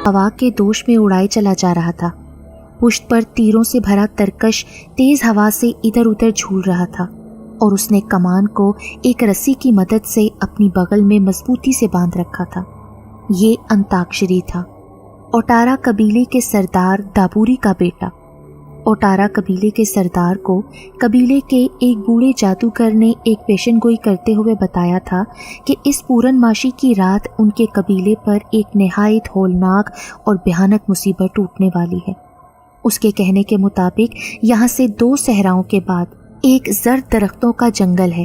ہوا کے دوش میں اڑائے چلا جا رہا تھا۔ پشت پر تیروں سے بھرا ترکش تیز ہوا سے ادھر ادھر جھول رہا تھا اور اس نے کمان کو ایک رسی کی مدد سے اپنی بغل میں مضبوطی سے باندھ رکھا تھا۔ یہ انتاکشری تھا، اوٹارا قبیلے کے سردار دابوری کا بیٹا۔ اوٹارا قبیلے کے سردار کو قبیلے کے ایک بوڑھے جادوگر نے ایک پیشن گوئی کرتے ہوئے بتایا تھا کہ اس پورن ماشی کی رات ان کے قبیلے پر ایک نہایت ہولناک اور بھیانک مصیبت ٹوٹنے والی ہے۔ اس کے کہنے کے مطابق یہاں سے 2 صحراؤں کے بعد ایک زرد درختوں کا جنگل ہے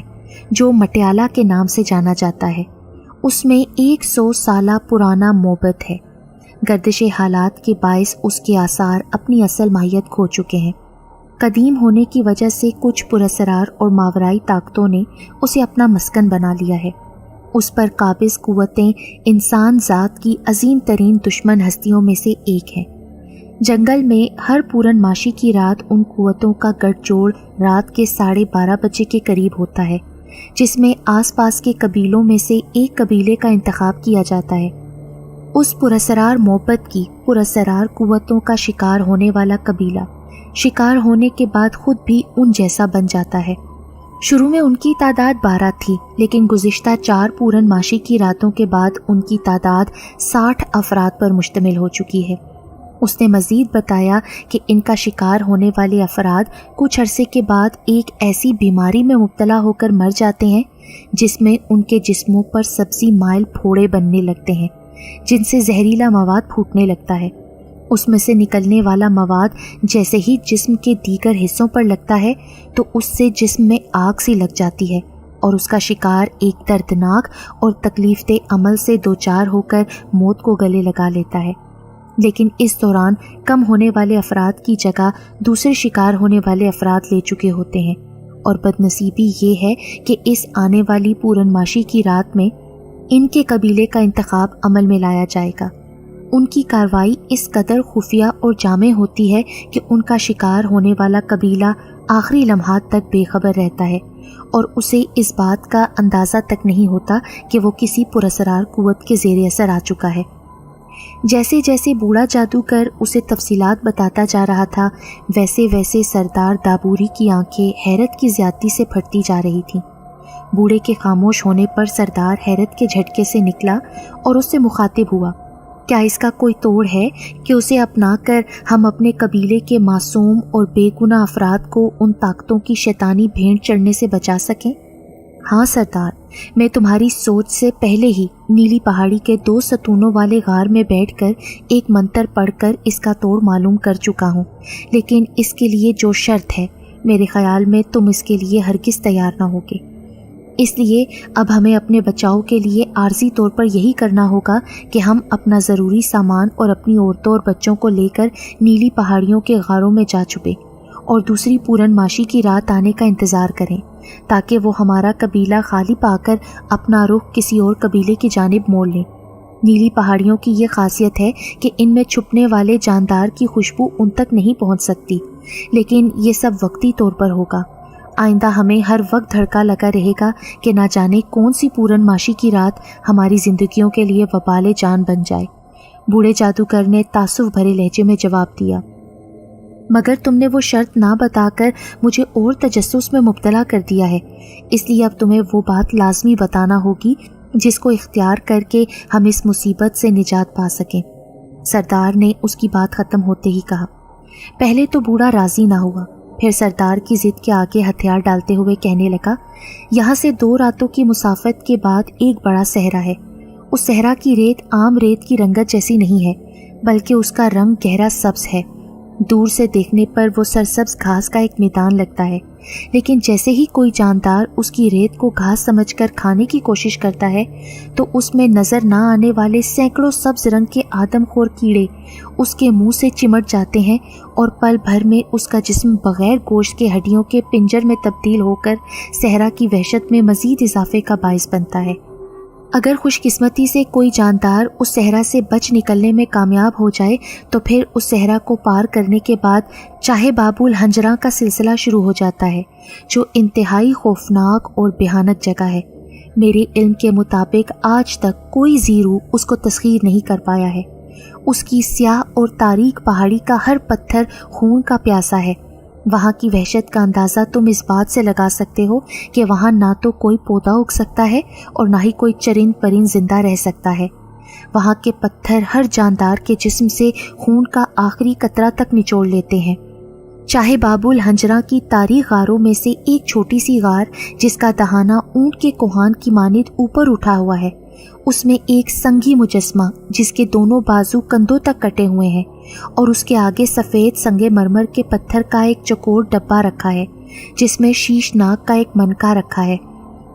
جو مٹیالہ کے نام سے جانا جاتا ہے۔ اس میں 100 سالہ پرانا موبت ہے۔ گردش حالات کے باعث اس کے آثار اپنی اصل ماہیت کھو چکے ہیں۔ قدیم ہونے کی وجہ سے کچھ پراسرار اور ماورائی طاقتوں نے اسے اپنا مسکن بنا لیا ہے۔ اس پر قابض قوتیں انسان ذات کی عظیم ترین دشمن ہستیوں میں سے ایک ہیں۔ جنگل میں ہر پورن ماشی کی رات ان قوتوں کا گٹھ جوڑ رات کے 12:30 بجے کے قریب ہوتا ہے، جس میں آس پاس کے قبیلوں میں سے ایک قبیلے کا انتخاب کیا جاتا ہے۔ اس پراسرار محبت کی پراسرار قوتوں کا شکار ہونے والا قبیلہ شکار ہونے کے بعد خود بھی ان جیسا بن جاتا ہے۔ شروع میں ان کی تعداد 12 تھی، لیکن گزشتہ 4 پورن ماشی کی راتوں کے بعد ان کی تعداد 60 افراد پر مشتمل ہو چکی ہے۔ اس نے مزید بتایا کہ ان کا شکار ہونے والے افراد کچھ عرصے کے بعد ایک ایسی بیماری میں مبتلا ہو کر مر جاتے ہیں جس میں ان کے جسموں پر سبزی مائل پھوڑے بننے لگتے ہیں، جن سے زہریلا مواد پھوٹنے لگتا ہے۔ اس میں سے نکلنے والا مواد جیسے ہی جسم کے دیگر حصوں پر لگتا ہے تو اس سے جسم میں آگ سی لگ جاتی ہے اور اس کا شکار ایک دردناک اور تکلیف دہ عمل سے دوچار ہو کر موت کو گلے لگا لیتا ہے۔ لیکن اس دوران کم ہونے والے افراد کی جگہ دوسرے شکار ہونے والے افراد لے چکے ہوتے ہیں، اور بدنصیبی یہ ہے کہ اس آنے والی پورن ماشی کی رات میں ان کے قبیلے کا انتخاب عمل میں لایا جائے گا۔ ان کی کارروائی اس قدر خفیہ اور جامع ہوتی ہے کہ ان کا شکار ہونے والا قبیلہ آخری لمحات تک بے خبر رہتا ہے اور اسے اس بات کا اندازہ تک نہیں ہوتا کہ وہ کسی پراسرار قوت کے زیر اثر آ چکا ہے۔ جیسے جیسے بوڑھا جادوگر اسے تفصیلات بتاتا جا رہا تھا، ویسے ویسے سردار دابوری کی آنکھیں حیرت کی زیادتی سے پھٹتی جا رہی تھیں۔ بوڑھے کے خاموش ہونے پر سردار حیرت کے جھٹکے سے نکلا اور اس سے مخاطب ہوا، کیا اس کا کوئی توڑ ہے کہ اسے اپنا کر ہم اپنے قبیلے کے معصوم اور بے گناہ افراد کو ان طاقتوں کی شیطانی بھینٹ چڑھنے سے بچا سکیں؟ ہاں سردار، میں تمہاری سوچ سے پہلے ہی نیلی پہاڑی کے 2 ستونوں والے غار میں بیٹھ کر ایک منتر پڑھ کر اس کا توڑ معلوم کر چکا ہوں، لیکن اس کے لیے جو شرط ہے، میرے خیال میں تم اس کے لیے ہرگز تیار نہ ہوگے۔ اس لیے اب ہمیں اپنے بچاؤ کے لیے عارضی طور پر یہی کرنا ہوگا کہ ہم اپنا ضروری سامان اور اپنی عورتوں اور بچوں کو لے کر نیلی پہاڑیوں کے غاروں میں جا چھپیں اور دوسری پورن ماشی کی رات آنے کا انتظار کریں، تاکہ وہ ہمارا قبیلہ خالی پا کر اپنا رخ کسی اور قبیلے کی جانب موڑ لیں۔ نیلی پہاڑیوں کی یہ خاصیت ہے کہ ان میں چھپنے والے جاندار کی خوشبو ان تک نہیں پہنچ سکتی، لیکن یہ سب وقتی طور پر ہوگا۔ آئندہ ہمیں ہر وقت دھڑکا لگا رہے گا کہ نہ جانے کون سی پورن ماشی کی رات ہماری زندگیوں کے لیے وبال جان بن جائے۔ بوڑھے جادوگر نے تعصب بھرے لہجے میں جواب دیا، مگر تم نے وہ شرط نہ بتا کر مجھے اور تجسس میں مبتلا کر دیا ہے، اس لیے اب تمہیں وہ بات لازمی بتانا ہوگی جس کو اختیار کر کے ہم اس مصیبت سے نجات پا سکیں۔ سردار نے اس کی بات ختم ہوتے ہی کہا۔ پہلے تو بوڑھا راضی نہ ہوا، پھر سردار کی ضد کے آگے ہتھیار ڈالتے ہوئے کہنے لگا، یہاں سے 2 راتوں کی مسافت کے بعد ایک بڑا صحرا ہے۔ اس صحرا کی ریت عام ریت کی رنگت جیسی نہیں ہے، بلکہ اس کا رنگ گہرا سبز ہے۔ دور سے دیکھنے پر وہ سرسبز گھاس کا ایک میدان لگتا ہے، لیکن جیسے ہی کوئی جاندار اس کی ریت کو گھاس سمجھ کر کھانے کی کوشش کرتا ہے تو اس میں نظر نہ آنے والے سینکڑوں سبز رنگ کے آدم خور کیڑے اس کے منہ سے چمٹ جاتے ہیں اور پل بھر میں اس کا جسم بغیر گوشت کے ہڈیوں کے پنجر میں تبدیل ہو کر صحرا کی وحشت میں مزید اضافے کا باعث بنتا ہے۔ اگر خوش قسمتی سے کوئی جاندار اس صحرا سے بچ نکلنے میں کامیاب ہو جائے تو پھر اس صحرا کو پار کرنے کے بعد چاہے بابول ہنجراں کا سلسلہ شروع ہو جاتا ہے، جو انتہائی خوفناک اور بھیانک جگہ ہے۔ میرے علم کے مطابق آج تک کوئی زیرو اس کو تسخیر نہیں کر پایا ہے، اس کی سیاہ اور تاریک پہاڑی کا ہر پتھر خون کا پیاسا ہے۔ وہاں کی وحشت کا اندازہ تم اس بات سے لگا سکتے ہو کہ وہاں نہ تو کوئی پودا اگ سکتا ہے اور نہ ہی کوئی چرند پرند زندہ رہ سکتا ہے۔ وہاں کے پتھر ہر جاندار کے جسم سے خون کا آخری قطرہ تک نچوڑ لیتے ہیں۔ چاہے باب الحنجرہ کی تاریخ غاروں میں سے ایک چھوٹی سی غار جس کا دہانہ اونٹ کے کوہان کی مانند اوپر اٹھا ہوا ہے، اس میں ایک سنگی مجسمہ جس کے دونوں بازو کندھوں تک کٹے ہوئے ہیں اور اس کے آگے سفید سنگ مرمر کے پتھر کا ایک چوکور ڈبہ رکھا ہے جس میں شیش ناگ کا ایک منکا رکھا ہے۔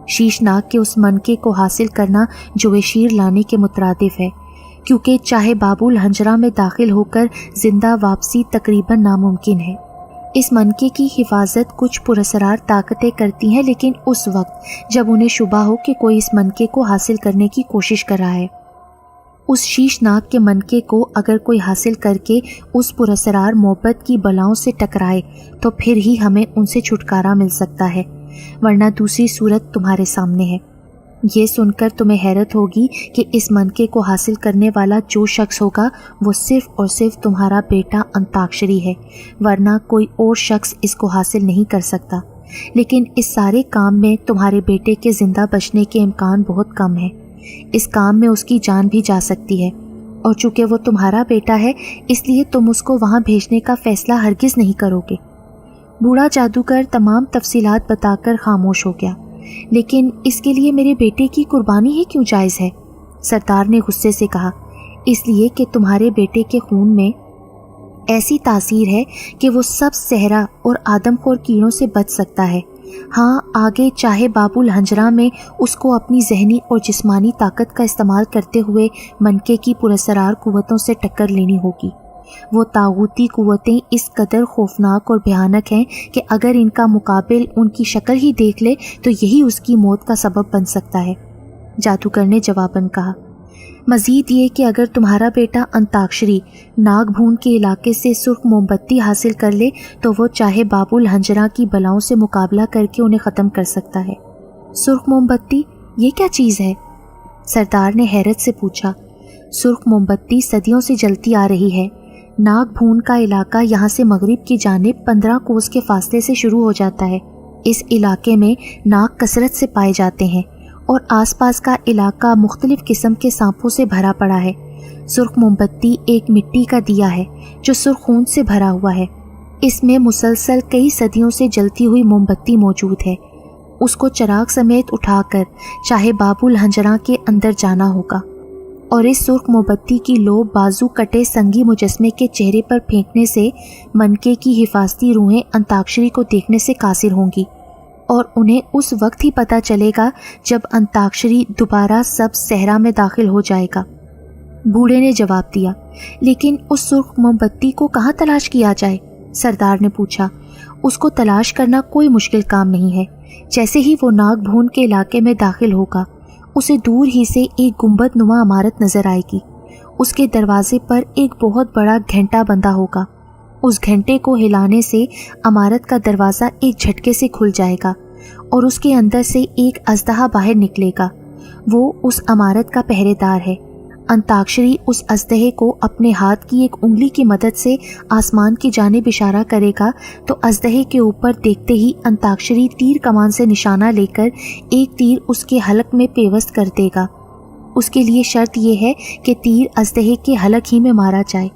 شیش ناگ کے اس منکے کو حاصل کرنا جویشیر لانے کے مترادف ہے، کیونکہ چاہے باب الحنجرہ میں داخل ہو کر زندہ واپسی تقریباً ناممکن ہے۔ اس منکے کی حفاظت کچھ پراسرار طاقتیں کرتی ہیں، لیکن اس وقت جب انہیں شبہ ہو کہ کوئی اس منکے کو حاصل کرنے کی کوشش کر رہا ہے، اس شیش ناگ کے منکے کو اگر کوئی حاصل کر کے اس پراسرار محبت کی بلاؤں سے ٹکرائے تو پھر ہی ہمیں ان سے چھٹکارا مل سکتا ہے، ورنہ دوسری صورت تمہارے سامنے ہے۔ یہ سن کر تمہیں حیرت ہوگی کہ اس منکے کو حاصل کرنے والا جو شخص ہوگا وہ صرف اور صرف تمہارا بیٹا انتاکشری ہے، ورنہ کوئی اور شخص اس کو حاصل نہیں کر سکتا۔ لیکن اس سارے کام میں تمہارے بیٹے کے زندہ بچنے کے امکان بہت کم ہے۔ اس کام میں اس کی جان بھی جا سکتی ہے، اور چونکہ وہ تمہارا بیٹا ہے اس لیے تم اس کو وہاں بھیجنے کا فیصلہ ہرگز نہیں کرو گے۔ بوڑھا جادوگر تمام تفصیلات بتا کر خاموش ہو گیا۔ لیکن اس کے لیے میرے بیٹے کی قربانی ہی کیوں جائز ہے؟ سردار نے غصے سے کہا۔ اس لیے کہ تمہارے بیٹے کے خون میں ایسی تاثیر ہے کہ وہ سب صحرا اور آدم خور کیڑوں سے بچ سکتا ہے۔ ہاں، آگے چاہے باب الحنجرہ میں اس کو اپنی ذہنی اور جسمانی طاقت کا استعمال کرتے ہوئے منکے کی پراسرار قوتوں سے ٹکر لینی ہوگی۔ وہ طاغوتی قوتیں اس قدر خوفناک اور بھیانک ہیں کہ اگر ان کا مقابل ان کی شکل ہی دیکھ لے تو یہی اس کی موت کا سبب بن سکتا ہے۔ جادوگر نے جواباً کہا، مزید یہ کہ اگر تمہارا بیٹا انتاکشری ناگ بھون کے علاقے سے سرخ موم بتی حاصل کر لے تو وہ چاہے باب الحنجرہ کی بلاؤں سے مقابلہ کر کے انہیں ختم کر سکتا ہے۔ سرخ موم بتی، یہ کیا چیز ہے؟ سردار نے حیرت سے پوچھا۔ سرخ موم بتی صدیوں سے جلتی آ رہی ہے۔ ناگ بھون کا علاقہ یہاں سے مغرب کی جانب 15 کوس کے فاصلے سے شروع ہو جاتا ہے۔ اس علاقے میں ناگ کثرت سے پائے جاتے ہیں اور آس پاس کا علاقہ مختلف قسم کے سانپوں سے بھرا پڑا ہے۔ سرخ موم بتی ایک مٹی کا دیا ہے جو سرخ خون سے بھرا ہوا ہے۔ اس میں مسلسل کئی صدیوں سے جلتی ہوئی موم بتی موجود ہے۔ اس کو چراغ سمیت اٹھا کر چاہے باب الحنجرہ کے اندر جانا ہوگا، اور اس سرخ موم بتی کی لو بازو کٹے سنگی مجسمے کے چہرے پر پھینکنے سے منکے کی حفاظتی روحیں انتاکشری کو دیکھنے سے قاصر ہوں گی، اور انہیں اس وقت ہی پتہ چلے گا جب انتاکشری دوبارہ سب صحرا میں داخل ہو جائے گا۔ بوڑھے نے جواب دیا، لیکن اس سرخ موم بتی کو کہاں تلاش کیا جائے؟ سردار نے پوچھا۔ اس کو تلاش کرنا کوئی مشکل کام نہیں ہے۔ جیسے ہی وہ ناگ بھون کے علاقے میں داخل ہوگا اسے دور ہی سے ایک گنبد نما عمارت نظر آئے گی۔ اس کے دروازے پر ایک بہت بڑا گھنٹا بندھا ہوگا۔ اس گھنٹے کو ہلانے سے عمارت کا دروازہ ایک جھٹکے سے کھل جائے گا اور اس کے اندر سے ایک اژدہا باہر نکلے گا۔ وہ اس عمارت کا پہرے دار ہے۔ انتاکشری اس اژدہے کو اپنے ہاتھ کی ایک انگلی کی مدد سے آسمان کی جانب اشارہ کرے گا تو اژدہے کے اوپر دیکھتے ہی انتاکشری تیر کمان سے نشانہ لے کر ایک تیر اس کے حلق میں پیوست کر دے گا۔ اس کے لیے شرط یہ ہے کہ تیر اژدہے کے حلق ہی میں مارا جائے۔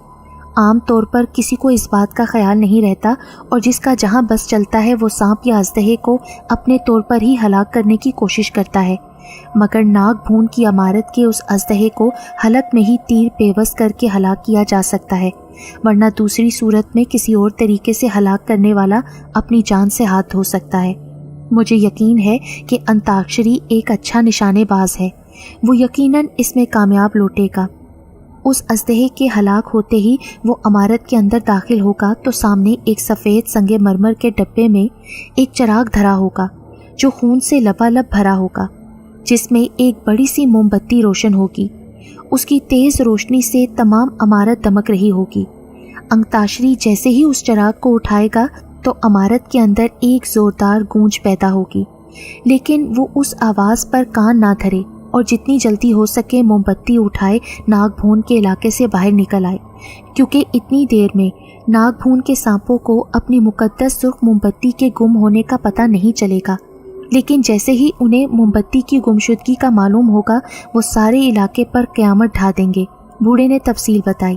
عام طور پر کسی کو اس بات کا خیال نہیں رہتا اور جس کا جہاں بس چلتا ہے وہ سانپ یا اژدہے کو اپنے طور پر ہی ہلاک کرنے کی کوشش کرتا ہے، مگر ناگ بھون کی عمارت کے اس اژدہے کو حلق میں ہی تیر پیوست کر کے ہلاک کیا جا سکتا ہے، ورنہ دوسری صورت میں کسی اور طریقے سے ہلاک کرنے والا اپنی جان سے ہاتھ دھو سکتا ہے۔ مجھے یقین ہے کہ انتاکشری ایک اچھا نشانے باز ہے، وہ یقیناً اس میں کامیاب لوٹے گا۔ اس اژدہے کے ہلاک ہوتے ہی وہ عمارت کے اندر داخل ہوگا تو سامنے ایک سفید سنگ مرمر کے ڈبے میں ایک چراغ دھرا ہوگا جو خون سے لبالب بھرا ہوگا، جس میں ایک بڑی سی موم بتی روشن ہوگی۔ اس کی تیز روشنی سے تمام عمارت دمک رہی ہوگی۔ انتاکشری جیسے ہی اس چراغ کو اٹھائے گا تو عمارت کے اندر ایک زوردار گونج پیدا ہوگی، لیکن وہ اس آواز پر کان نہ دھرے اور جتنی جلدی ہو سکے موم بتی اٹھائے ناگ بھون کے علاقے سے باہر نکل آئے، کیونکہ اتنی دیر میں ناگ بھون کے سانپوں کو اپنی مقدس سرخ موم بتی کے گم ہونے کا پتہ نہیں چلے گا، لیکن جیسے ہی انہیں موم بتی کی گمشدگی کا معلوم ہوگا وہ سارے علاقے پر قیامت ڈھا دیں گے۔ بوڑھے نے تفصیل بتائی۔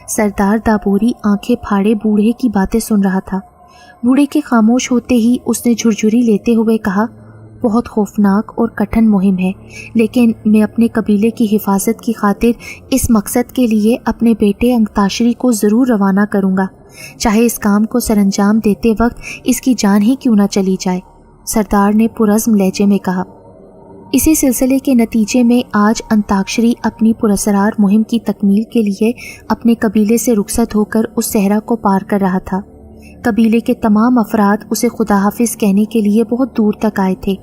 سردار دابوری آنکھیں پھاڑے بوڑھے کی باتیں سن رہا تھا۔ بوڑھے کے خاموش ہوتے ہی اس نے جھرجھری لیتے ہوئے کہا، بہت خوفناک اور کٹھن مہم ہے، لیکن میں اپنے قبیلے کی حفاظت کی خاطر اس مقصد کے لیے اپنے بیٹے انگتاشری کو ضرور روانہ کروں گا، چاہے اس کام کو سر انجام دیتے وقت اس کی جان ہی کیوں نہ چلی جائے، سردار نے پرعزم لہجے میں کہا۔ اسی سلسلے کے نتیجے میں آج انتاکشری اپنی پراسرار مہم کی تکمیل کے لیے اپنے قبیلے سے رخصت ہو کر اس صحرا کو پار کر رہا تھا۔ قبیلے کے تمام افراد اسے خدا حافظ کہنے کے لیے بہت دور تک آئے تھے۔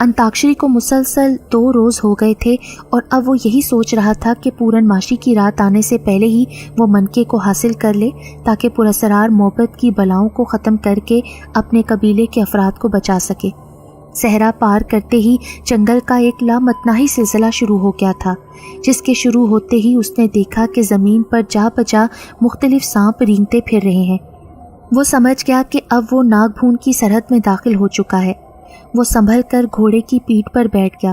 انتاکشری کو مسلسل 2 روز ہو گئے تھے اور اب وہ یہی سوچ رہا تھا کہ پورن ماشی کی رات آنے سے پہلے ہی وہ منکے کو حاصل کر لے تاکہ پراسرار محبت کی بلاؤں کو ختم کر کے اپنے قبیلے کے افراد کو بچا سکے۔ صحرا پار کرتے ہی جنگل کا ایک لامتناہی سلسلہ شروع ہو گیا تھا، جس کے شروع ہوتے ہی اس نے دیکھا کہ زمین پر جا بجا مختلف سانپ رینگتے پھر رہے ہیں۔ وہ سمجھ گیا کہ اب وہ ناگ بھون کی سرحد میں داخل ہو چکا ہے۔ وہ سنبھل کر گھوڑے کی پیٹھ پر بیٹھ گیا۔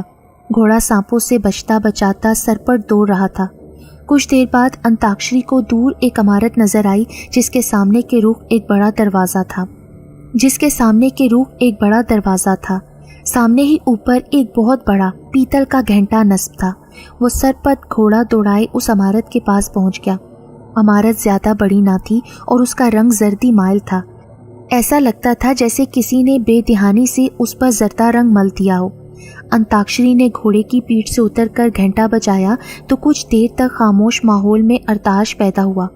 گھوڑا سانپوں سے بچتا بچاتا سر پر دوڑ رہا تھا۔ کچھ دیر بعد انتاکشری کو دور ایک عمارت نظر آئی جس کے سامنے کے رخ ایک بڑا دروازہ تھا۔ سامنے ہی اوپر ایک بہت بڑا پیتل کا گھنٹا نصب تھا۔ وہ سر پر گھوڑا دوڑائے اس عمارت کے پاس پہنچ گیا۔ عمارت زیادہ بڑی نہ تھی اور اس کا رنگ زردی مائل تھا۔ ایسا لگتا تھا جیسے کسی نے بے دہانی سے اس پر زردہ رنگ مل دیا ہو۔ انتاکشری نے گھوڑے کی پیٹھ سے اتر کر گھنٹا بجایا تو کچھ دیر تک خاموش ماحول میں ارتعاش پیدا ہوا۔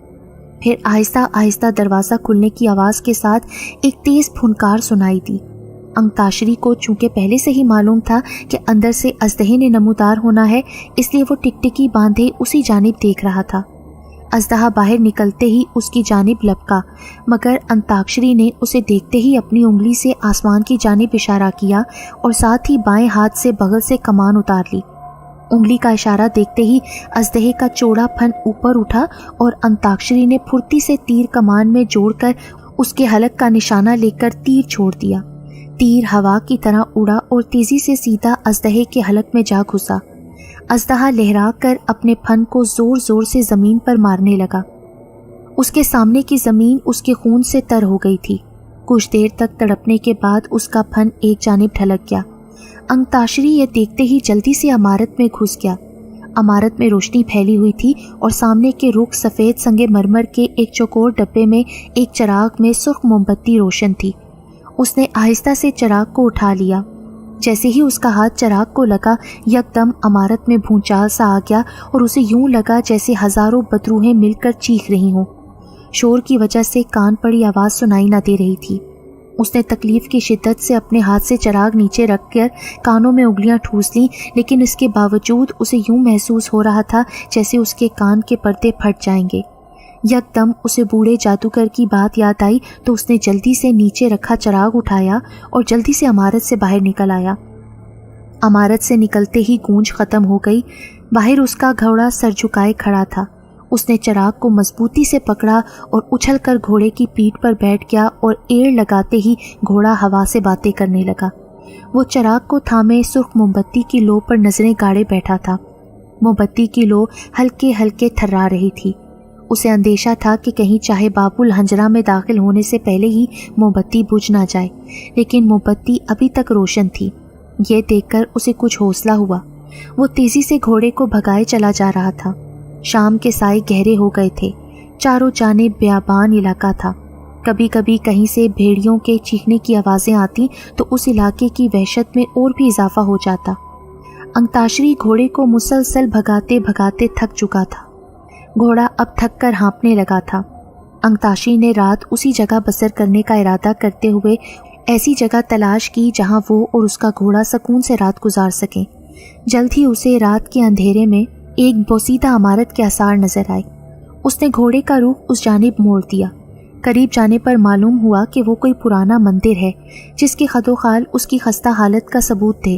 پھر آہستہ آہستہ دروازہ کھلنے کی آواز کے ساتھ ایک تیز پھنکار سنائی دی۔ انتاکشری کو چونکہ پہلے سے ہی معلوم تھا کہ اندر سے اژدہے نے نمودار ہونا ہے، اس لیے وہ ٹکٹکی باندھے اسی جانب دیکھ رہا تھا۔ اژدہا باہر نکلتے ہی اس کی جانب لپکا، مگر انتاکشری نے اسے دیکھتے ہی اپنی انگلی سے آسمان کی جانب اشارہ کیا اور ساتھ ہی بائیں ہاتھ سے بغل سے کمان اتار لی۔ انگلی کا اشارہ دیکھتے ہی اژدہے کا چوڑا پھن اوپر اٹھا اور انتاکشری نے پھرتی سے تیر کمان میں جوڑ کر اس کے حلق کا نشانہ لے کر تیر چھوڑ دیا۔ تیر ہوا کی طرح اڑا اور تیزی سے سیدھا اژدہے کے حلق میں جا گھسا۔ اژدہا لہرا کر اپنے پھن کو زور زور سے زمین پر مارنے لگا۔ اس کے سامنے کی زمین اس کے خون سے تر ہو گئی تھی۔ کچھ دیر تک تڑپنے کے بعد اس کا پھن ایک جانب ڈھلک گیا۔ انتاکشری یہ دیکھتے ہی جلدی سے عمارت میں گھس گیا۔ عمارت میں روشنی پھیلی ہوئی تھی اور سامنے کے رخ سفید سنگ مرمر کے ایک چوکور ڈبے میں ایک چراغ میں سرخ موم بتی روشن تھی۔ اس نے آہستہ سے چراغ کو اٹھا لیا۔ جیسے ہی اس کا ہاتھ چراغ کو لگا، یکدم عمارت میں بھونچال سا آ گیا اور اسے یوں لگا جیسے ہزاروں بدروہیں مل کر چیخ رہی ہوں۔ شور کی وجہ سے کان پڑی آواز سنائی نہ دے رہی تھی۔ اس نے تکلیف کی شدت سے اپنے ہاتھ سے چراغ نیچے رکھ کر کانوں میں انگلیاں ٹھوس لیں، لیکن اس کے باوجود اسے یوں محسوس ہو رہا تھا جیسے اس کے کان کے پردے پھٹ جائیں گے۔ یکدم اسے بوڑھے جادوگر کی بات یاد آئی تو اس نے جلدی سے نیچے رکھا چراغ اٹھایا اور جلدی سے عمارت سے باہر نکل آیا۔ عمارت سے نکلتے ہی گونج ختم ہو گئی۔ باہر اس کا گھوڑا سر جھکائے کھڑا تھا۔ اس نے چراغ کو مضبوطی سے پکڑا اور اچھل کر گھوڑے کی پیٹھ پر بیٹھ گیا اور ایڑ لگاتے ہی گھوڑا ہوا سے باتیں کرنے لگا۔ وہ چراغ کو تھامے سرخ موم بتی کی لو پر نظریں گاڑے بیٹھا تھا۔ موم بتی کی لو ہلکے ہلکے تھرا رہی تھی۔ اسے اندیشہ تھا کہ کہیں چاہے باب الحنجرہ میں داخل ہونے سے پہلے ہی موم بتی بجھ نہ جائے، لیکن موم بتی ابھی تک روشن تھی۔ یہ دیکھ کر اسے کچھ حوصلہ ہوا۔ وہ تیزی سے گھوڑے کو بھگائے چلا جا رہا تھا۔ شام کے سائے گہرے ہو گئے تھے۔ چاروں جانب بیابان علاقہ تھا۔ کبھی کبھی کہیں سے بھیڑیوں کے چیخنے کی آوازیں آتی تو اس علاقے کی وحشت میں اور بھی اضافہ ہو جاتا۔ انتاکشری گھوڑے کو مسلسل بھگاتے بھگاتے تھک چکا تھا۔ گھوڑا اب تھک کر ہانپنے لگا تھا۔ انتاکشری نے رات اسی جگہ بسر کرنے کا ارادہ کرتے ہوئے ایسی جگہ تلاش کی جہاں وہ اور اس کا گھوڑا سکون سے رات گزار سکیں۔ جلد ہی اسے رات کے اندھیرے میں ایک بوسیدہ عمارت کے آثار نظر آئے۔ اس نے گھوڑے کا رخ اس جانب موڑ دیا۔ قریب جانے پر معلوم ہوا کہ وہ کوئی پرانا مندر ہے جس کے خد و خال اس کی خستہ حالت کا ثبوت تھے۔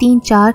3-4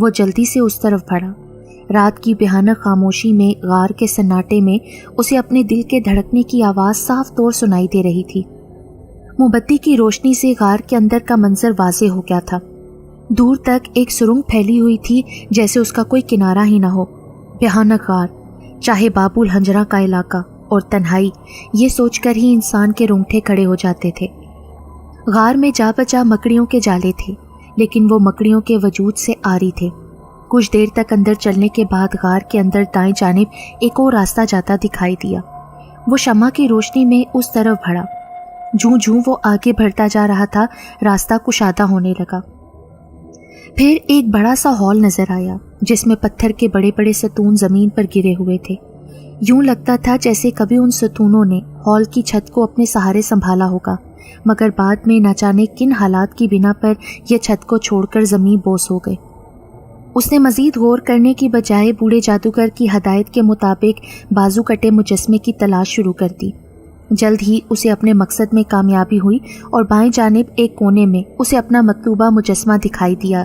وہ جلدی سے اس طرف بڑھا۔ رات کی بھیانک خاموشی میں، غار کے سناٹے میں اسے اپنے دل کے دھڑکنے کی آواز صاف طور سنائی دے رہی تھی۔ موم بتی کی روشنی سے غار کے اندر کا منظر واضح ہو گیا تھا۔ دور تک ایک سرنگ پھیلی ہوئی تھی جیسے اس کا کوئی کنارہ ہی نہ ہو۔ بھیانک غار، چاہے باب الحنجرہ کا علاقہ اور تنہائی، یہ سوچ کر ہی انسان کے رونگٹے کھڑے ہو جاتے تھے۔ غار میں جا بجا مکڑیوں کے جالے تھے، لیکن وہ مکڑیوں کے وجود سے عاری تھے۔ کچھ دیر تک اندر چلنے کے بعد غار کے اندر دائیں جانب ایک اور راستہ جاتا دکھائی دیا۔ وہ شمع کی روشنی میں اس طرف بڑھا۔ جوں جوں وہ آگے بڑھتا جا رہا تھا، راستہ کشادہ ہونے لگا۔ پھر ایک بڑا سا ہال نظر آیا جس میں پتھر کے بڑے بڑے ستون زمین پر گرے ہوئے تھے۔ یوں لگتا تھا جیسے کبھی ان ستونوں نے ہال کی چھت کو اپنے سہارے سنبھالا ہوگا، مگر بعد میں نہ جانے کن حالات کی بنا پر یہ چھت کو چھوڑ کر زمین بوس ہو گئے۔ اس نے مزید غور کرنے کی بجائے بوڑھے جادوگر کی ہدایت کے مطابق بازو کٹے مجسمے کی تلاش شروع کر دی۔ جلد ہی اسے اپنے مقصد میں کامیابی ہوئی اور بائیں جانب ایک کونے میں اسے اپنا مطلوبہ مجسمہ دکھائی دیا۔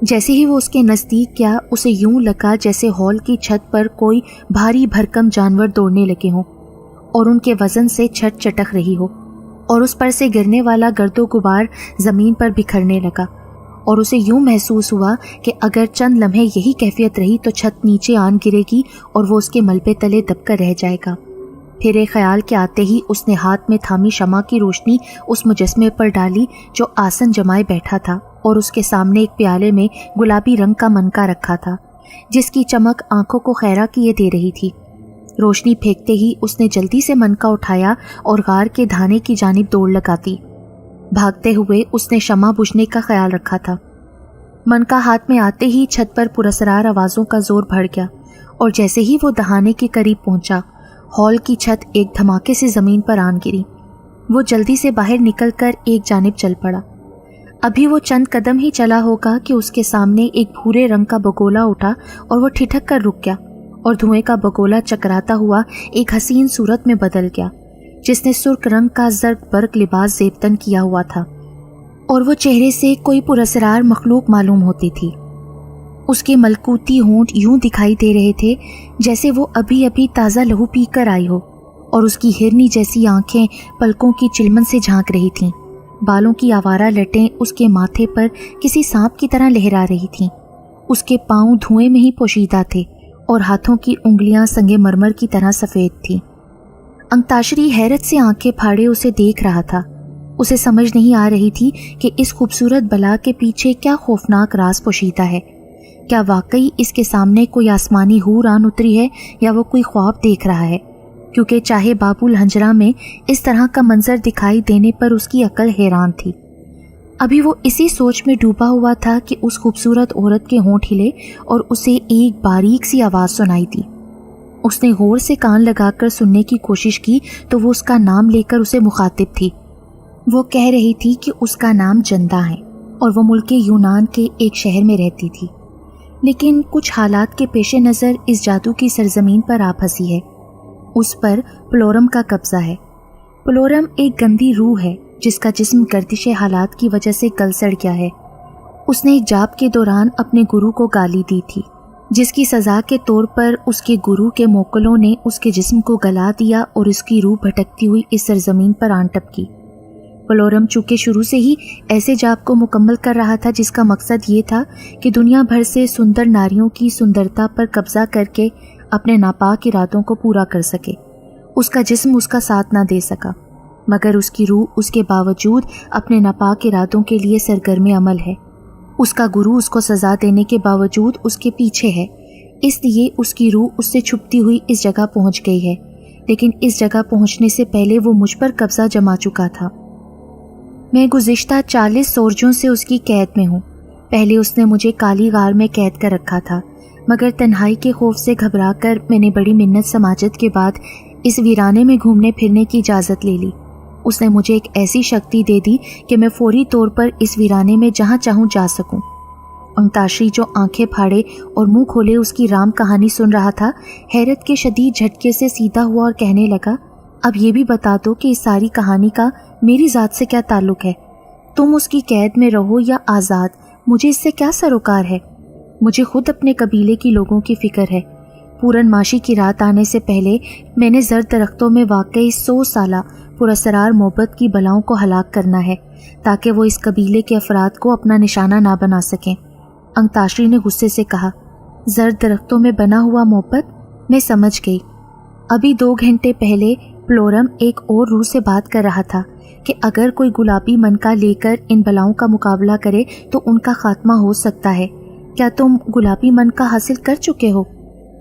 جیسے ہی وہ اس کے نزدیک گیا، اسے یوں لگا جیسے ہال کی چھت پر کوئی بھاری بھرکم جانور دوڑنے لگے ہوں اور ان کے وزن سے چھت چٹک رہی ہو، اور اس پر سے گرنے والا گرد و غبار زمین پر بکھرنے لگا، اور اسے یوں محسوس ہوا کہ اگر چند لمحے یہی کیفیت رہی تو چھت نیچے آن گرے گی اور وہ اس کے ملبے تلے دب کر رہ جائے گا۔ پھر ایک خیال کے آتے ہی اس نے ہاتھ میں تھامی شمع کی روشنی اس مجسمے پر ڈالی جو آسن جمائے بیٹھا تھا، اور اس کے سامنے ایک پیالے میں گلابی رنگ کا منکا رکھا تھا جس کی چمک آنکھوں کو خیرہ کیے دے رہی تھی۔ روشنی پھینکتے ہی اس نے جلدی سے منکا اٹھایا اور غار کے دھانے کی جانب دوڑ لگا دی۔ بھاگتے ہوئے اس نے شمع بجھنے کا خیال رکھا تھا۔ منکا ہاتھ میں آتے ہی چھت پر پراسرار آوازوں کا زور بڑھ گیا، اور جیسے ہی وہ دہانے کے قریب پہنچا، ہال کی چھت ایک دھماکے سے زمین پر آن گری۔ وہ جلدی سے باہر نکل کر ایک جانب چل پڑا۔ ابھی وہ چند قدم ہی چلا ہوگا کہ اس کے سامنے ایک بھورے رنگ کا بگولا اٹھا اور وہ ٹھٹک کر رک گیا، اور دھوئیں کا بگولا چکراتا ہوا ایک حسین صورت میں بدل گیا جس نے سرخ رنگ کا زرق برق لباس زیبتن کیا ہوا تھا، اور وہ چہرے سے کوئی پراسرار مخلوق معلوم ہوتی تھی۔ اس کے ملکوتی ہونٹ یوں دکھائی دے رہے تھے جیسے وہ ابھی ابھی تازہ لہو پی کر آئی ہو، اور اس کی ہرنی جیسی آنکھیں پلکوں کی چلمن سے جھانک رہی تھیں۔ بالوں کی آوارہ لٹیں اس کے ماتھے پر کسی سانپ کی طرح لہرا رہی تھیں۔ اس کے پاؤں دھوئیں میں ہی پوشیدہ تھے اور ہاتھوں کی انگلیاں سنگ مرمر کی طرح سفید تھیں۔ انتاشری حیرت سے آنکھیں پھاڑے اسے دیکھ رہا تھا۔ اسے سمجھ نہیں آ رہی تھی کہ اس خوبصورت بلا کے پیچھے کیا خوفناک راز پوشیدہ ہے۔ کیا واقعی اس کے سامنے کوئی آسمانی حور آن اتری ہے یا وہ کوئی خواب دیکھ رہا ہے؟ کیونکہ چاہے باب الحنجرہ میں اس طرح کا منظر دکھائی دینے پر اس کی عقل حیران تھی، ابھی وہ اسی سوچ میں ڈوبا ہوا تھا کہ اس خوبصورت عورت کے ہونٹ ہلے اور اسے ایک باریک سی آواز سنائی دی۔ اس نے غور سے کان لگا کر سننے کی کوشش کی تو وہ اس کا نام لے کر اسے مخاطب تھی۔ وہ کہہ رہی تھی کہ اس کا نام جندہ ہے اور وہ ملک یونان کے ایک شہر میں رہتی تھی، لیکن کچھ حالات کے پیش نظر اس جادو کی سرزمین پر آ پھنسی ہے۔ اس پر پلورم کا قبضہ ہے۔ پلورم ایک گندی روح ہے جس کا جسم گردش حالات کی وجہ سے گل سڑ گیا ہے۔ اس نے ایک جاپ کے دوران اپنے گرو کو گالی دی تھی، جس کی سزا کے طور پر اس کے گرو کے موکلوں نے اس کے جسم کو گلا دیا اور اس کی روح بھٹکتی ہوئی اس سرزمین پر آن ٹپکی۔ پلورم چونکہ شروع سے ہی ایسے جاپ کو مکمل کر رہا تھا جس کا مقصد یہ تھا کہ دنیا بھر سے سندر ناریوں کی سندرتا پر قبضہ کر کے اپنے ناپاک ارادوں کو پورا کر سکے۔ اس کا جسم اس کا ساتھ نہ دے سکا، مگر اس کی روح اس کے باوجود اپنے ناپاک ارادوں کے لیے سرگرم عمل ہے۔ اس کا گرو اس کو سزا دینے کے باوجود اس کے پیچھے ہے، اس لیے اس کی روح اس سے چھپتی ہوئی اس جگہ پہنچ گئی ہے، لیکن اس جگہ پہنچنے سے پہلے وہ مجھ پر قبضہ جما چکا تھا۔ میں گزشتہ 40 سورجوں سے اس کی قید میں ہوں۔ پہلے اس نے مجھے کالی غار میں قید کر رکھا تھا، مگر تنہائی کے خوف سے گھبرا کر میں نے بڑی منت سماجت کے بعد اس ویرانے میں گھومنے پھرنے کی اجازت لے لی۔ اس نے مجھے ایک ایسی شکتی دے دی کہ میں فوری طور پر اس ویرانے میں جہاں چاہوں جا سکوں۔ انتاشری جو آنکھیں پھاڑے اور منہ کھولے اس کی رام کہانی سن رہا تھا، حیرت کے شدید جھٹکے سے سیدھا ہوا اور کہنے لگا، اب یہ بھی بتا دو کہ اس ساری کہانی کا میری ذات سے کیا تعلق ہے؟ تم اس کی قید میں رہو یا آزاد، مجھے اس سے کیا سروکار ہے؟ مجھے خود اپنے قبیلے کی لوگوں کی فکر ہے۔ پورن ماشی کی رات آنے سے پہلے میں نے زرد درختوں میں واقعی 100 سالہ پراسرار محبت کی بلاؤں کو ہلاک کرنا ہے تاکہ وہ اس قبیلے کے افراد کو اپنا نشانہ نہ بنا سکیں۔ انتاشری نے غصے سے کہا، زرد درختوں میں بنا ہوا محبت؟ میں سمجھ گئی۔ ابھی 2 گھنٹے پہلے پلورم ایک اور روح سے بات کر رہا تھا کہ اگر کوئی گلابی منکا لے کر ان بلاؤں کا مقابلہ کرے تو ان کا خاتمہ ہو سکتا ہے۔ کیا تم گلابی منکا حاصل کر چکے ہو؟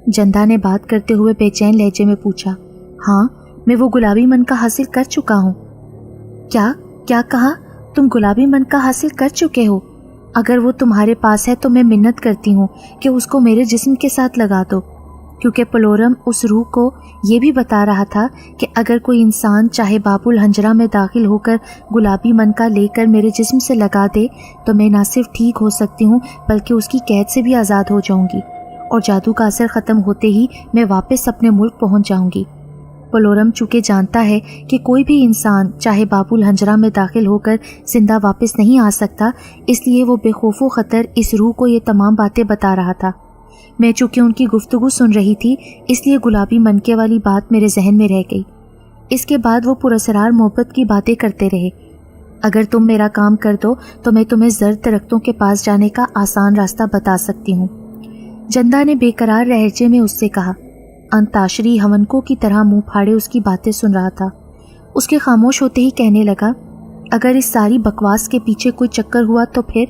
جندا نے بات کرتے ہوئے بے چین لہجے میں پوچھا۔ ہاں، میں وہ گلابی منکا حاصل کر چکا ہوں۔ کیا کہا؟ تم گلابی منکا حاصل کر چکے ہو؟ اگر وہ تمہارے پاس ہے تو میں منت کرتی ہوں کہ اس کو میرے جسم کے ساتھ لگا دو، کیونکہ پلورم اس روح کو یہ بھی بتا رہا تھا کہ اگر کوئی انسان چاہے باب الحنجرہ میں داخل ہو کر گلابی منکا لے کر میرے جسم سے لگا دے تو میں نہ صرف ٹھیک ہو سکتی ہوں بلکہ اس کی قید سے بھی آزاد ہو جاؤں گی، اور جادو کا اثر ختم ہوتے ہی میں واپس اپنے ملک پہنچ جاؤں گی۔ پلورم چونکہ جانتا ہے کہ کوئی بھی انسان چاہے باب الحنجرہ میں داخل ہو کر زندہ واپس نہیں آ سکتا، اس لیے وہ بے خوف و خطر اس روح کو یہ تمام باتیں بتا رہا تھا۔ میں چونکہ ان کی گفتگو سن رہی تھی اس لیے گلابی منکے والی بات میرے ذہن میں رہ گئی۔ اس کے بعد وہ پراسرار محبت کی باتیں کرتے رہے۔ اگر تم میرا کام کر دو تو میں تمہیں زرد درختوں کے پاس جانے کا آسان راستہ بتا سکتی ہوں۔ جندا نے بے قرار لہجے میں اس سے کہا۔ انتاشری ہونکو کی طرح منہ پھاڑے اس کی باتیں سن رہا تھا۔ اس کے خاموش ہوتے ہی کہنے لگا، اگر اس ساری بکواس کے پیچھے کوئی چکر ہوا تو پھر؟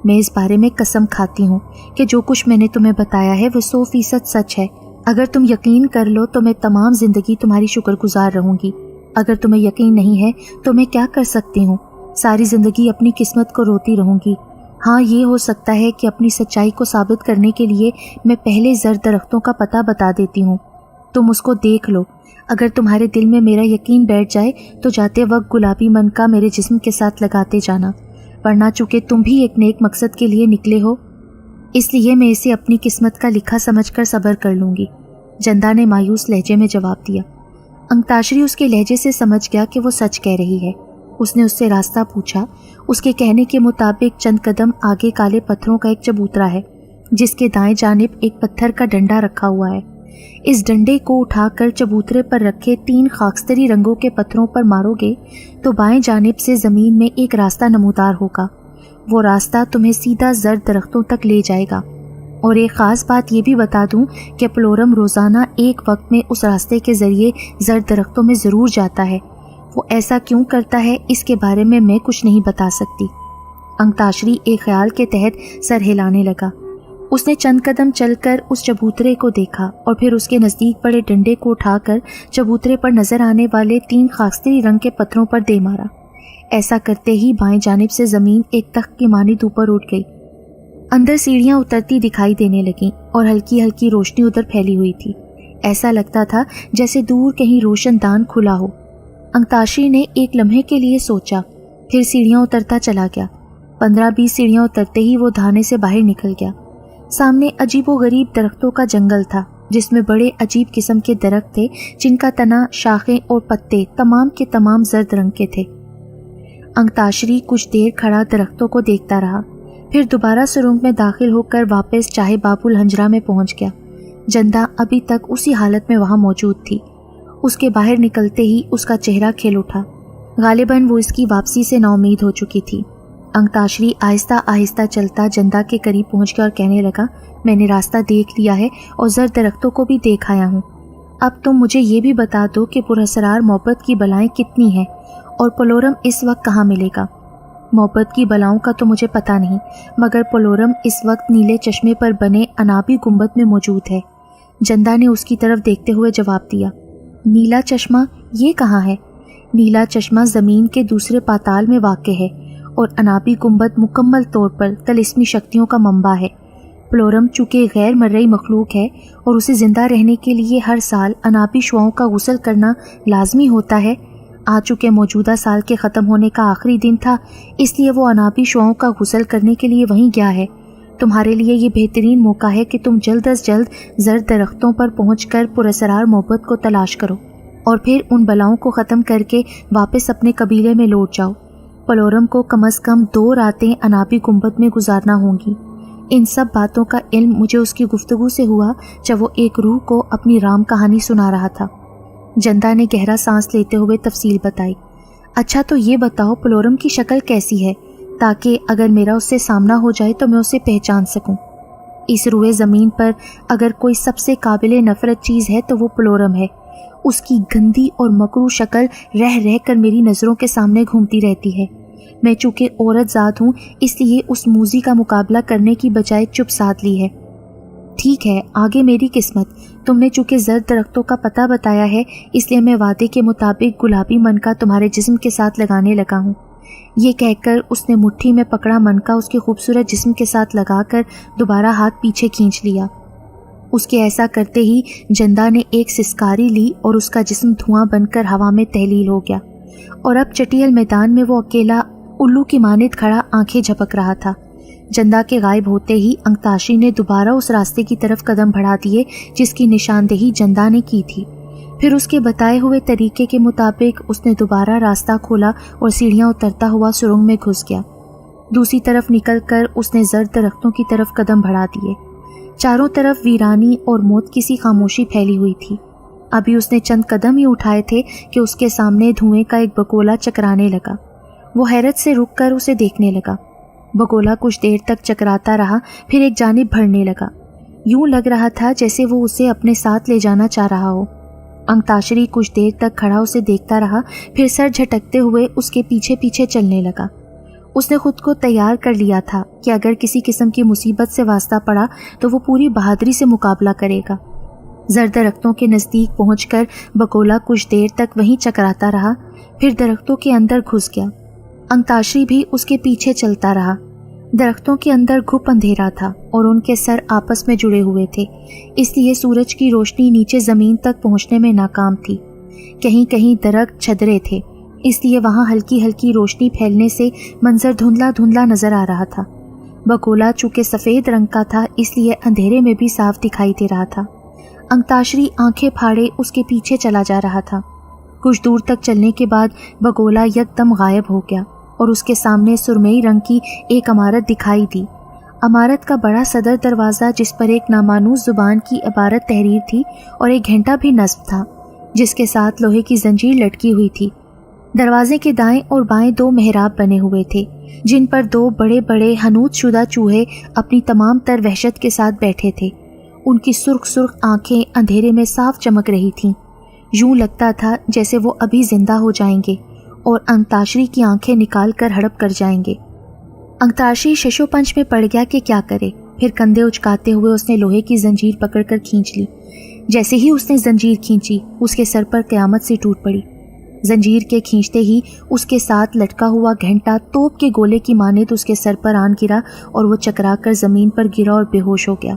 میں اس بارے میں قسم کھاتی ہوں کہ جو کچھ میں نے تمہیں بتایا ہے وہ 100% سچ ہے۔ اگر تم یقین کر لو تو میں تمام زندگی تمہاری شکر گزار رہوں گی۔ اگر تمہیں یقین نہیں ہے تو میں کیا کر سکتی ہوں؟ ساری زندگی اپنی قسمت کو روتی رہوں گی۔ ہاں، یہ ہو سکتا ہے کہ اپنی سچائی کو ثابت کرنے کے لیے میں پہلے زرد درختوں کا پتہ بتا دیتی ہوں۔ تم اس کو دیکھ لو۔ اگر تمہارے دل میں میرا یقین بیٹھ جائے تو جاتے وقت گلابی منکا میرے جسم کے ساتھ لگاتے جانا، ورنہ چونکہ تم بھی ایک نیک مقصد کے لیے نکلے ہو اس لیے میں اسے اپنی قسمت کا لکھا سمجھ کر صبر کر لوں گی۔ جندا نے مایوس لہجے میں جواب دیا۔ انتاشری اس کے لہجے سے سمجھ گیا کہ وہ سچ کہہ رہی ہے۔ اس نے اس سے راستہ پوچھا۔ اس کے کہنے کے مطابق چند قدم آگے کالے پتھروں کا ایک چبوترا ہے جس کے دائیں جانب ایک پتھر کا ڈنڈا رکھا ہوا ہے۔ اس ڈنڈے کو اٹھا کر چبوترے پر رکھے 3 خاکستری رنگوں کے پتھروں پر مارو گے تو بائیں جانب سے زمین میں ایک راستہ نمودار ہوگا۔ وہ راستہ تمہیں سیدھا زرد درختوں تک لے جائے گا۔ اور ایک خاص بات یہ بھی بتا دوں کہ پلورم روزانہ ایک وقت میں اس راستے کے ذریعے زرد درختوں میں ضرور جاتا ہے۔ وہ ایسا کیوں کرتا ہے اس کے بارے میں کچھ نہیں بتا سکتی۔ انتاشری ایک خیال کے تحت سر ہلانے لگا۔ اس نے چند قدم چل کر اس چبوترے کو دیکھا اور پھر اس کے نزدیک پڑے ڈنڈے کو اٹھا کر چبوترے پر نظر آنے والے 3 خاکستری رنگ کے پتھروں پر دے مارا۔ ایسا کرتے ہی بائیں جانب سے زمین ایک تخت کی مانند اوپر اٹھ گئی۔ اندر سیڑھیاں اترتی دکھائی دینے لگیں اور ہلکی ہلکی روشنی ادھر پھیلی ہوئی تھی۔ ایسا لگتا تھا جیسے دور کہیں روشن دان کھلا ہو۔ انتاشری نے ایک لمحے کے لیے سوچا، پھر سیڑھیاں اترتا چلا گیا۔ 15-20 سیڑھیاں اترتے ہی وہ دھانے سے باہر نکل گیا۔ سامنے عجیب و غریب درختوں کا جنگل تھا جس میں بڑے عجیب قسم کے درخت تھے جن کا تنا، شاخیں اور پتے تمام کے تمام زرد رنگ کے تھے۔ انتاشری کچھ دیر کھڑا درختوں کو دیکھتا رہا، پھر دوبارہ سرنگ میں داخل ہو کر واپس چاہے باب الحنجرہ میں پہنچ گیا۔ جندا ابھی تک اسی حالت میں وہاں موجود تھی۔ اس کے باہر نکلتے ہی اس کا چہرہ کھل اٹھا۔ غالباً وہ اس کی واپسی سے نا امید ہو چکی تھی۔ انتاشری آہستہ آہستہ چلتا جندا کے قریب پہنچ گیا اور کہنے لگا، میں نے راستہ دیکھ لیا ہے اور زرد درختوں کو بھی دیکھ آیا ہوں۔ اب تم مجھے یہ بھی بتا دو کہ پراسرار محبت کی بلائیں کتنی ہیں اور پلورم اس وقت کہاں ملے گا؟ محبت کی بلاؤں کا تو مجھے پتہ نہیں، مگر پلورم اس وقت نیلے چشمے پر بنے انابی گنبد میں موجود ہے۔ جندا نے اس کی طرف دیکھتے ہوئے جواب دیا۔ نیلا چشمہ یہ کہاں ہے؟ نیلا چشمہ زمین کے دوسرے پاتال میں واقع ہے اور انابی گنبد مکمل طور پر طلسمی شکتیوں کا منبع ہے۔ پلورم چونکہ غیر مرئی مخلوق ہے اور اسے زندہ رہنے کے لیے ہر سال انابی شعاؤں کا غسل کرنا لازمی ہوتا ہے۔ آ چکے موجودہ سال کے ختم ہونے کا آخری دن تھا، اس لیے وہ انابی شعاؤں کا غسل کرنے کے لیے وہیں گیا ہے۔ تمہارے لیے یہ بہترین موقع ہے کہ تم جلد از جلد زرد درختوں پر پہنچ کر پراسرار محبت کو تلاش کرو اور پھر ان بلاؤں کو ختم کر کے واپس اپنے قبیلے میں لوٹ جاؤ۔ پلورم کو کم از کم 2 راتیں انابی گنبد میں گزارنا ہوں گی۔ ان سب باتوں کا علم مجھے اس کی گفتگو سے ہوا جب وہ ایک روح کو اپنی رام کہانی سنا رہا تھا۔ جندا نے گہرا سانس لیتے ہوئے تفصیل بتائی۔ اچھا تو یہ بتاؤ پلورم کی شکل کیسی ہے، تاکہ اگر میرا اس سے سامنا ہو جائے تو میں اسے پہچان سکوں۔ اس روئے زمین پر اگر کوئی سب سے قابل نفرت چیز ہے تو وہ پلورم ہے۔ اس کی گندی اور مکروہ شکل رہ رہ کر میری نظروں کے سامنے گھومتی رہتی ہے۔ میں چونکہ عورت ذات ہوں اس لیے اس موذی کا مقابلہ کرنے کی بجائے چپ سادھ لی ہے۔ ٹھیک ہے، آگے میری قسمت۔ تم نے چونکہ زرد درختوں کا پتہ بتایا ہے اس لیے میں وعدے کے مطابق گلابی منکا تمہارے جسم کے ساتھ لگانے لگا ہوں۔ یہ کہہ کر اس نے مٹھی میں پکڑا منکا اس کے خوبصورت جسم کے ساتھ لگا کر دوبارہ ہاتھ پیچھے کھینچ لیا۔ اس کے ایسا کرتے ہی جندا نے ایک سسکاری لی اور اس کا جسم دھواں بن کر ہوا میں تحلیل ہو گیا، اور اب چٹیل میدان میں وہ اکیلا الو کی مانند کھڑا آنکھیں جھپک رہا تھا۔ جندا کے غائب ہوتے ہی انکتاشی نے دوبارہ اس راستے کی طرف قدم بڑھا دیے جس کی نشاندہی جندا نے کی تھی۔ پھر اس کے بتائے ہوئے طریقے کے مطابق اس نے دوبارہ راستہ کھولا اور سیڑھیاں اترتا ہوا سرنگ میں گھس گیا۔ دوسری طرف نکل کر اس نے زرد درختوں کی طرف قدم بڑھا دیے۔ چاروں طرف ویرانی اور موت کی سی خاموشی پھیلی ہوئی تھی۔ ابھی اس نے چند قدم ہی اٹھائے تھے کہ اس کے سامنے دھوئیں کا ایک بگولا چکرانے لگا۔ وہ حیرت سے رک کر اسے دیکھنے لگا۔ بگولا کچھ دیر تک چکراتا رہا، پھر ایک جانب بڑھنے لگا۔ یوں لگ رہا تھا جیسے وہ اسے اپنے ساتھ لے جانا چاہ رہا ہو۔ انکتاشری کچھ دیر تک کھڑا اسے دیکھتا رہا، پھر سر جھٹکتے ہوئے اس کے پیچھے پیچھے چلنے لگا۔ اس نے خود کو تیار کر لیا تھا کہ اگر کسی قسم کی مصیبت سے واسطہ پڑا تو وہ پوری بہادری سے مقابلہ کرے گا۔ زرد درختوں کے نزدیک پہنچ کر بگولا کچھ دیر تک وہیں چکراتا رہا، پھر درختوں کے اندر گھس گیا۔ انکتاشری بھی اس کے پیچھے چلتا رہا۔ درختوں کے اندر گھپ اندھیرا تھا اور ان کے سر آپس میں جڑے ہوئے تھے، اس لیے سورج کی روشنی نیچے زمین تک پہنچنے میں ناکام تھی۔ کہیں کہیں درخت چھدرے تھے، اس لیے وہاں ہلکی ہلکی روشنی پھیلنے سے منظر دھندلا دھندلا نظر آ رہا تھا۔ بگولا چونکہ سفید رنگ کا تھا اس لیے اندھیرے میں بھی صاف دکھائی دے رہا تھا۔ انکتاشری آنکھیں پھاڑے اس کے پیچھے چلا جا رہا تھا۔ کچھ دور تک چلنے کے بعد بگولا یکدم غائب ہو گیا اور اس کے سامنے سرمئی رنگ کی ایک عمارت دکھائی دی۔ عمارت کا بڑا صدر دروازہ جس پر ایک نامانوس زبان کی عبارت تحریر تھی اور ایک گھنٹا بھی نصب تھا جس کے ساتھ لوہے کی زنجیر لٹکی ہوئی تھی۔ دروازے کے دائیں اور بائیں دو محراب بنے ہوئے تھے جن پر دو بڑے بڑے حنوط شدہ چوہے اپنی تمام تر وحشت کے ساتھ بیٹھے تھے۔ ان کی سرخ سرخ آنکھیں اندھیرے میں صاف چمک رہی تھیں، یوں لگتا تھا جیسے وہ ابھی زندہ ہو جائیں گے اور انکتاشری کی آنکھیں نکال کر ہڑپ کر جائیں گے۔ انکتاشری ششو پنچ میں پڑ گیا کہ کیا کرے، پھر کندھے اچکاتے ہوئے اس نے لوہے کی زنجیر پکڑ کر کھینچ لی۔ جیسے ہی اس نے زنجیر کھینچی اس کے سر پر قیامت سی ٹوٹ پڑی۔ زنجیر کے کھینچتے ہی اس کے ساتھ لٹکا ہوا گھنٹا توپ کے گولے کی مانند اس کے سر پر آن گرا اور وہ چکرا کر زمین پر گرا اور بے ہوش ہو گیا۔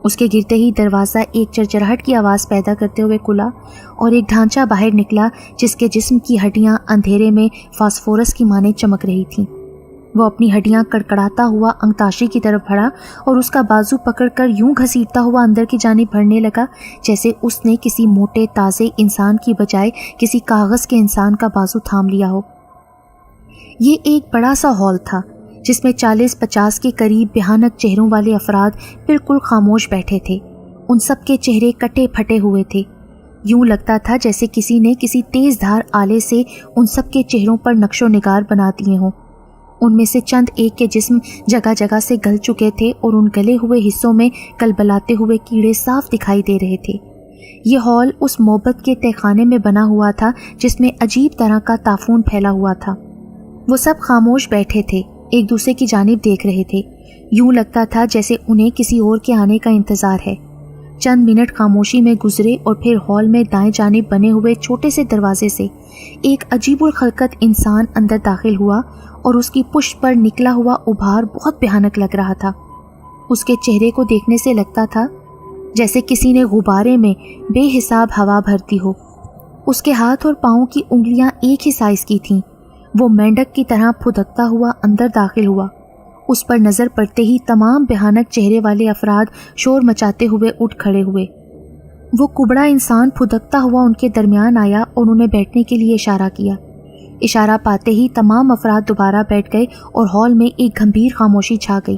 اس کے گرتے ہی دروازہ ایک چرچراہٹ کی آواز پیدا کرتے ہوئے کھلا اور ایک ڈھانچہ باہر نکلا جس کے جسم کی ہڈیاں اندھیرے میں فاسفورس کی مانند چمک رہی تھیں۔ وہ اپنی ہڈیاں کڑکڑاتا ہوا انکتاشری کی طرف بڑھا اور اس کا بازو پکڑ کر یوں گھسیٹتا ہوا اندر کی جانب بڑھنے لگا جیسے اس نے کسی موٹے تازے انسان کی بجائے کسی کاغذ کے انسان کا بازو تھام لیا ہو۔ یہ ایک بڑا سا ہال تھا جس میں 40-50 کے قریب بھیانک چہروں والے افراد بالکل خاموش بیٹھے تھے۔ ان سب کے چہرے کٹے پھٹے ہوئے تھے، یوں لگتا تھا جیسے کسی نے کسی تیز دھار آلے سے ان سب کے چہروں پر نقش و نگار بنا دیے ہوں۔ ان میں سے چند ایک کے جسم جگہ جگہ سے گل چکے تھے اور ان گلے ہوئے حصوں میں کلبلاتے ہوئے کیڑے صاف دکھائی دے رہے تھے۔ یہ ہال اس محبت کے تہخانے میں بنا ہوا تھا جس میں عجیب طرح کا تافون پھیلا ہوا تھا۔ وہ سب خاموش بیٹھے تھے، ایک دوسرے کی جانب دیکھ رہے تھے، یوں لگتا تھا جیسے انہیں کسی اور کے آنے کا انتظار ہے۔ چند منٹ خاموشی میں گزرے اور پھر ہال میں دائیں جانب بنے ہوئے چھوٹے سے دروازے سے ایک عجیب الخلقت انسان اندر داخل ہوا اور اس کی پشت پر نکلا ہوا ابھار بہت بھیانک لگ رہا تھا۔ اس کے چہرے کو دیکھنے سے لگتا تھا جیسے کسی نے غبارے میں بے حساب ہوا بھر دی ہو۔ اس کے ہاتھ اور پاؤں کی انگلیاں ایک ہی سائز کی تھیں۔ وہ مینڈک کی طرح پھدکتا ہوا اندر داخل ہوا۔ اس پر نظر پڑتے ہی تمام بھیانک چہرے والے افراد شور مچاتے ہوئے اٹھ کھڑے ہوئے۔ وہ کبڑا انسان پھدکتا ہوا ان کے درمیان آیا اور انہیں بیٹھنے کے لیے اشارہ کیا۔ اشارہ پاتے ہی تمام افراد دوبارہ بیٹھ گئے اور ہال میں ایک گمبھیر خاموشی چھا گئی۔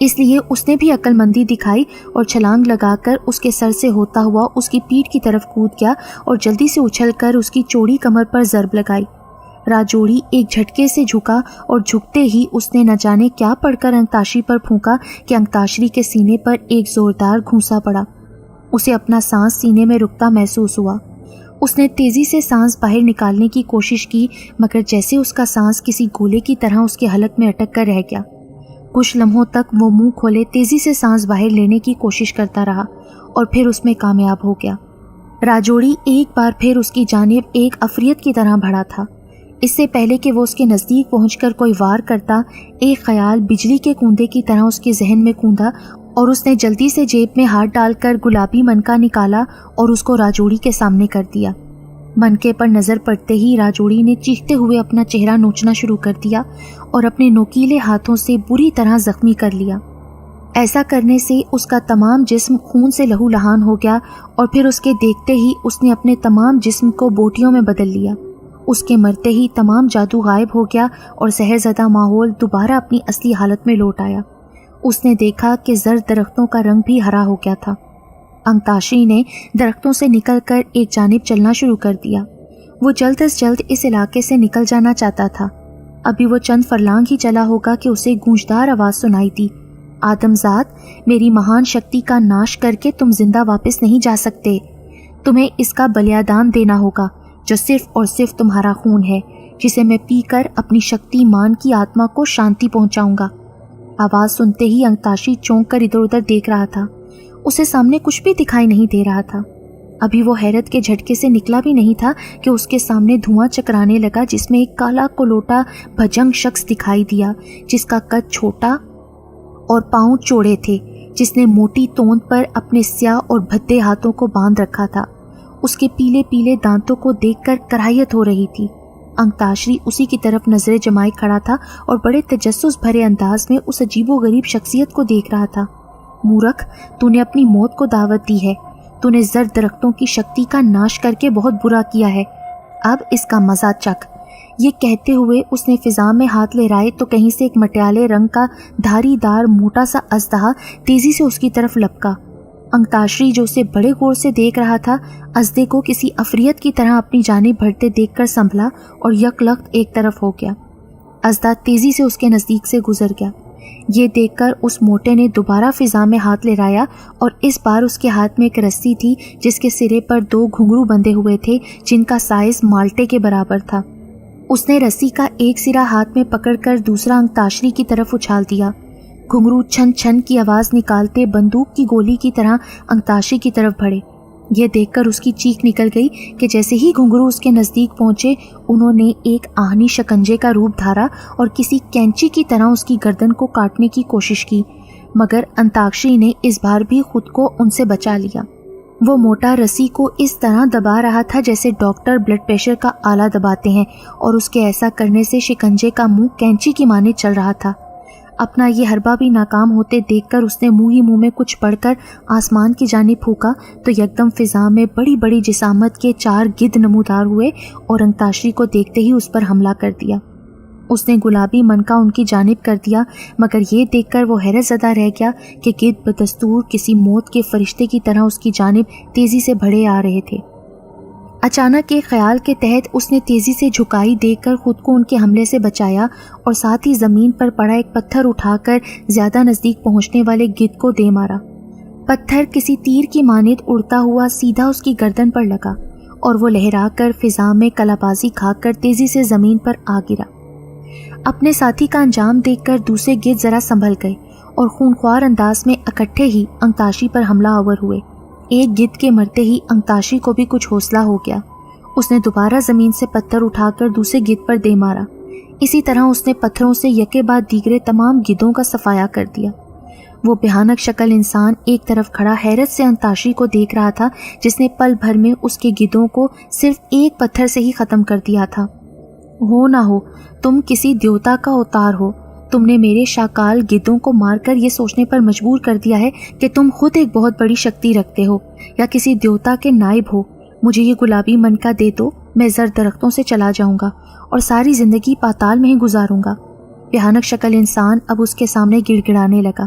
اس لیے اس نے بھی عقل مندی دکھائی اور چھلانگ لگا کر اس کے سر سے ہوتا ہوا اس کی پیٹھ کی طرف کود گیا اور جلدی سے اچھل کر اس کی چوڑی کمر پر ضرب لگائی۔ راجوڑی ایک جھٹکے سے جھکا اور جھکتے ہی اس نے نہ جانے کیا پڑھ کر انکتاشری پر پھونکا کہ انکتاشری کے سینے پر ایک زوردار گھونسا پڑا۔ اسے اپنا سانس سینے میں رکتا محسوس ہوا۔ اس نے تیزی سے سانس باہر نکالنے کی کوشش کی، مگر جیسے اس کا سانس کسی گولے کی طرح اس کے حلق میں اٹک کر رہ گیا۔ کچھ لمحوں تک وہ منہ کھولے تیزی سے سانس باہر لینے کی کوشش کرتا رہا اور پھر اس میں کامیاب ہو گیا۔ راجوڑی ایک بار پھر اس کی جانب ایک عفریت کی طرح بڑھا تھا۔ اس سے پہلے کہ وہ اس کے نزدیک پہنچ کر کوئی وار کرتا، ایک خیال بجلی کے کوندے کی طرح اس کے ذہن میں کوندا اور اس نے جلدی سے جیب میں ہاتھ ڈال کر گلابی منکا نکالا اور اس کو راجوڑی کے سامنے کر دیا۔ منکے پر نظر پڑتے ہی راجوڑی نے چیختے ہوئے اپنا چہرہ نوچنا شروع کر دیا اور اپنے نوکیلے ہاتھوں سے بری طرح زخمی کر لیا۔ ایسا کرنے سے اس کا تمام جسم خون سے لہو لہان ہو گیا اور پھر اس کے دیکھتے ہی اس نے اپنے تمام جسم کو بوٹیوں میں بدل لیا۔ اس کے مرتے ہی تمام جادو غائب ہو گیا اور زہر زدہ ماحول دوبارہ اپنی اصلی حالت میں لوٹ آیا۔ اس نے دیکھا کہ زرد درختوں کا رنگ بھی ہرا ہو گیا تھا۔ انکتاشری نے درختوں سے نکل کر ایک جانب چلنا شروع کر دیا۔ وہ جلد از جلد اس علاقے سے نکل جانا چاہتا تھا۔ ابھی وہ چند فرلانگ ہی چلا ہوگا کہ اسے گونجدار آواز سنائی دی، آدم زاد، میری مہان شکتی کا ناش کر کے تم زندہ واپس نہیں جا سکتے۔ تمہیں اس کا بلیادان دینا ہوگا جو صرف اور صرف تمہارا خون ہے، جسے میں پی کر اپنی شکتی مان کی آتما کو شانتی پہنچاؤں گا۔ آواز سنتے ہی انکتاشری چونک کر ادھر ادھر دیکھ رہا تھا۔ اسے سامنے کچھ بھی دکھائی نہیں دے رہا تھا۔ ابھی وہ حیرت کے جھٹکے سے نکلا بھی نہیں تھا کہ اس کے سامنے دھواں چکرانے لگا، جس میں ایک کالا کلوٹا بھجنگ شخص دکھائی دیا، جس کا قد چھوٹا اور پاؤں چوڑے تھے، جس نے موٹی توند پر اپنے سیاہ اور بھدے ہاتھوں کو باندھ رکھا تھا۔ اس کے پیلے پیلے دانتوں کو دیکھ کر کراہیت ہو رہی تھی۔ انکتاشری اسی کی طرف نظریں جمائے کھڑا تھا اور بڑے تجسس بھرے انداز میں اس عجیب و غریب شخصیت کو دیکھ رہا تھا۔ مورخ، تو نے اپنی موت کو دعوت دی ہے۔ تو نے زرد درختوں کی شکتی کا ناش کر کے بہت برا کیا ہے۔ اب اس کا مزہ چکھ۔ یہ کہتے ہوئے اس نے فضا میں ہاتھ لہرائے تو کہیں سے ایک مٹیالے رنگ کا دھاری دار موٹا سا اژدہا تیزی سے اس کی طرف لپکا۔ انکتاشری جو اسے بڑے غور سے دیکھ رہا تھا، اژدے کو کسی عفریت کی طرح اپنی جانب بڑھتے دیکھ کر سنبھلا اور یک لخت ایک طرف ہو گیا۔ اژدہا تیزی سے اس کے نزدیک سے گزر گیا۔ یہ دیکھ کر اس موٹے نے دوبارہ فضا میں ہاتھ لہرایا اور اس بار اس کے ہاتھ میں ایک رسی تھی جس کے سرے پر 2 گھنگرو بندھے ہوئے تھے، جن کا سائز مالٹے کے برابر تھا۔ اس نے رسی کا ایک سرا ہاتھ میں پکڑ کر دوسرا انکتاشری کی طرف اچھال دیا۔ گھنگرو چھن چھن کی آواز نکالتے بندوق کی گولی کی طرح انکتاشری کی طرف بڑھے۔ یہ دیکھ کر اس کی چیخ نکل گئی کہ جیسے ہی گھنگرو اس کے نزدیک پہنچے، انہوں نے ایک آہنی شکنجے کا روپ دھارا اور کسی کینچی کی طرح اس کی گردن کو کاٹنے کی کوشش کی، مگر انتاکشری نے اس بار بھی خود کو ان سے بچا لیا۔ وہ موٹا رسی کو اس طرح دبا رہا تھا جیسے ڈاکٹر بلڈ پریشر کا آلہ دباتے ہیں، اور اس کے ایسا کرنے سے شکنجے کا منہ کینچی کی مانند چل رہا تھا۔ اپنا یہ حربہ بھی ناکام ہوتے دیکھ کر اس نے منہ ہی منہ میں کچھ پڑھ کر آسمان کی جانب پھونکا تو یکدم فضا میں بڑی بڑی جسامت کے 4 گدھ نمودار ہوئے اور انکتاشری کو دیکھتے ہی اس پر حملہ کر دیا۔ اس نے گلابی منکا ان کی جانب کر دیا، مگر یہ دیکھ کر وہ حیرت زدہ رہ گیا کہ گدھ بدستور کسی موت کے فرشتے کی طرح اس کی جانب تیزی سے بڑھے آ رہے تھے۔ اچانک ایک خیال کے تحت اس نے تیزی سے جھکائی دیکھ کر خود کو ان کے حملے سے بچایا اور ساتھ ہی زمین پر پڑا ایک پتھر اٹھا کر زیادہ نزدیک پہنچنے والے گدھ کو دے مارا۔ پتھر کسی تیر کی مانند اڑتا ہوا سیدھا اس کی گردن پر لگا اور وہ لہرا کر فضا میں کلابازی کھا کر تیزی سے زمین پر آ گرا۔ اپنے ساتھی کا انجام دیکھ کر دوسرے گدھ ذرا سنبھل گئے اور خونخوار انداز میں اکٹھے ہی انکتاشری پر حملہ آور ہوئے۔ ایک گدھ کے مرتے ہی انکتاشری کو بھی کچھ حوصلہ ہو گیا۔ اس نے دوبارہ زمین سے پتھر اٹھا کر دوسرے گدھ پر دے مارا۔ اسی طرح اس نے پتھروں سے یکے بعد دیگرے تمام گدھوں کا صفایا کر دیا۔ وہ بھیانک شکل انسان ایک طرف کھڑا حیرت سے انکتاشری کو دیکھ رہا تھا، جس نے پل بھر میں اس کے گدھوں کو صرف ایک پتھر سے ہی ختم کر دیا تھا۔ ہو نہ ہو تم کسی دیوتا کا اوتار ہو، تم نے میرے شاکال گدھوں کو مار کر یہ سوچنے پر مجبور کر دیا ہے کہ تم خود ایک بہت بڑی شکتی رکھتے ہو یا کسی دیوتا کے نائب ہو۔ مجھے یہ گلابی منکا دے دو، میں زرد درختوں سے چلا جاؤں گا اور ساری زندگی پاتال میں ہی گزاروں گا۔ بھیانک شکل انسان اب اس کے سامنے گڑ گڑانے لگا۔